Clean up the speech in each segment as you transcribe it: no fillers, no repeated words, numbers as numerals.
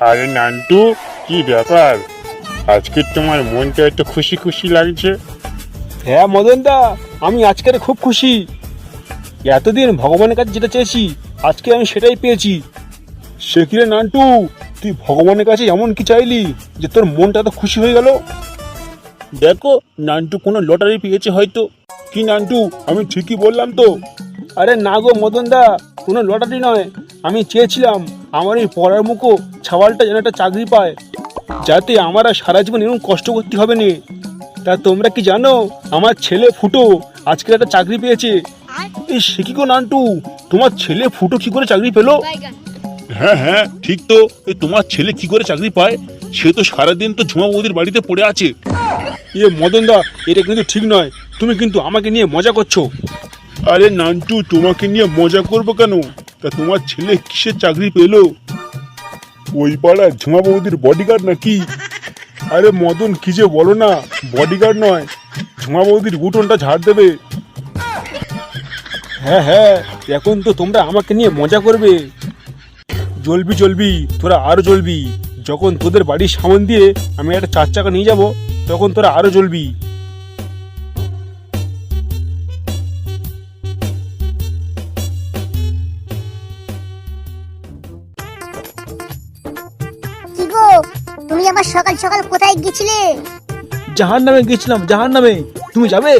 আরে নান্টু, কি ব্যাপার? আজকে তোমার মনটা একটু খুশি খুশি লাগছে। হ্যাঁ মদন দা, আমি আজকের খুব খুশি। এতদিন ভগবানের কাছে যেটা চেয়েছি আজকে আমি সেটাই পেয়েছি। সে কি রে নান্টু, তুই ভগবানের কাছে এমন কি চাইলি যে তোর মনটা এত খুশি হয়ে গেল? দেখো নান্টু কোনো লটারি পেয়েছে হয়তো। কি নান্টু, আমি ঠিকই বললাম তো? আরে না গো মদন দা, কোনো লটারি নয়। আমি চেয়েছিলাম আমার এই পড়ার মুখো ছাওয়ালটা যেন একটা চাকরি পায়, যাতে আমার আর সারা জীবন এরকম কষ্ট করতে হবে না। তা তোমরা কি জানো, আমার ছেলে ফুটো আজকে একটা চাকরি পেয়েছে। এই সে কি গো নান্টু, তোমার ছেলে ফুটো কি করে চাকরি পেলো? হ্যাঁ হ্যাঁ ঠিক তো। তোমার ছেলে কি করে চাকরি পায়? সে তো সারাদিন তো ঝুমা বৌদির বাড়িতে পড়ে আছে। মদন দা, এটা কিন্তু ঠিক নয়। তুমি কিন্তু আমাকে নিয়ে মজা করছো। আরে নান্টু, তোমাকে নিয়ে মজা করবো কেন? তা তোমার ছেলে কিসের চাকরি পেলো? ওই পাড়ার ঝুমা বৌদির বডিগার্ড নাকি? আরে মদন, কি যে বলো না, বডিগার্ড নয়, ঝুমা বৌদির উঠোনটা ঝাড় দেবে। হ্যাঁ হ্যাঁ, এখন তো তোমরা আমাকে নিয়ে মজা করবে। জ্বলবি জ্বলবি, তোরা আরো জ্বলবি। যখন তোদের বাড়ির সামনে দিয়ে আমি একটা 4 চাকা নিয়ে যাব, তখন তোরা আরো জ্বলবি। কি গো, তুমি আবার সকাল সকাল কোথায় গেছিলে? জাহান্নামে গেছিলাম, জাহান্নামে। তুমি যাবে?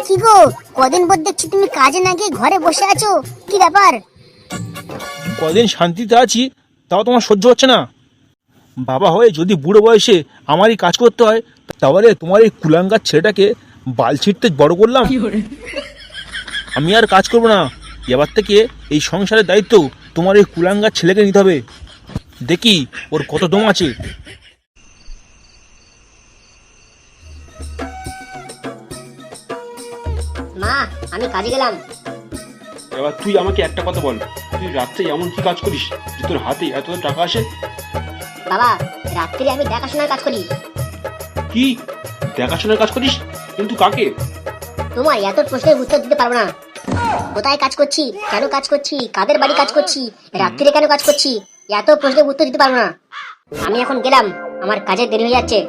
কি গো, কদিন পর দেখছি তুমি কাজে না গিয়ে ঘরে বসে আছো, কি ব্যাপার? কদিন শান্তিতে আছি, তাও তোমার সহ্য হচ্ছে না? বাবা হয়ে যদি বুড়ো বয়সে আমারই কাজ করতে হয়, তাহলে তোমার এই কুলাঙ্গার ছেলেটাকে বাল ছিঁড়তে বড় করলাম। আমি আর কাজ করবো না। এবার থেকে এই সংসারের দায়িত্ব তোমার এই কুলাঙ্গার ছেলেকে নিতে হবে। দেখি ওর কত দম আছে। মা, আমি কাজে গেলাম। এবার তুই আমাকে একটা কথা বল, তুই রাত্রে এমন কি কাজ করিস যে তোর হাতে এত টাকা আসে? বাবা, রাত্রে আমি দেখাশোনার কাজ করি। কি দেখাশোনার কাজ করিস? কিন্তু কাকে? তোমার এত প্রশ্নের উত্তর দিতে পারবো না। কোথায় কাজ করছি, কেন কাজ করছি, কাদের বাড়ি কাজ করছি, রাত্রিরে কেন কাজ করছি, এত প্রশ্নের উত্তর দিতে পারবো না। আমি এখন গেলাম, আমার কাজে দেরি হয়ে যাচ্ছে।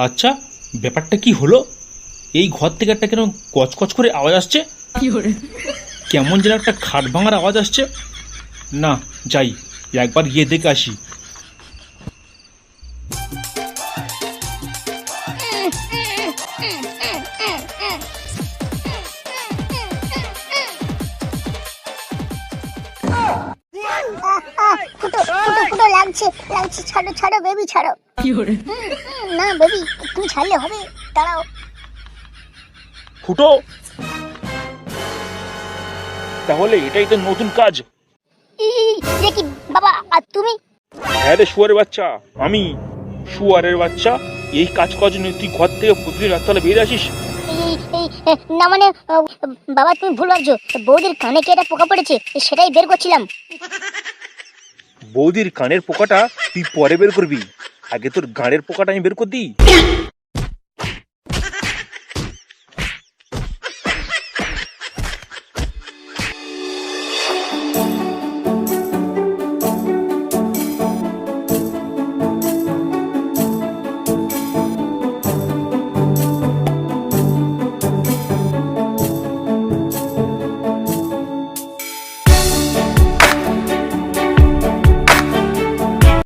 আচ্ছা, ব্যাপারটা কি হলো? এই ঘর থেকে একটা কেন কচকচ করে আওয়াজ আসছে? কেমন যেন একটা খাট ভাঙার আওয়াজ আসছে। না, যাই একবার গিয়ে দেখে আসি। ফুটো ফুটো ফুটো, লাগছে লাগছে, ছাড়ো ছাড়ো বেবি, ছাড়ো। না বেবি, তুমি ছাড়লে হবে, দাঁড়াও। ফুটো, তাহলে এটাই তো নতুন কাজ। কি বাবা, আর তুমি? হ্যাঁ রে শুয়ারের বাচ্চা, আমি শুয়ারের বাচ্চা। এই কাজ করার জন্য তুই ঘর থেকে প্রতিদিন রাত্রে বেরিয়ে আসিস? না মানে বাবা, তুমি ভুল ভাবছো। বৌদির কানে কি একটা পোকা পড়েছে, সেটাই বের করছিলাম। বৌদির কানের পোকাটা তুই পরে বের করবি, আগে তোর গাঁড়ের পোকাটা আমি বের করে দিই।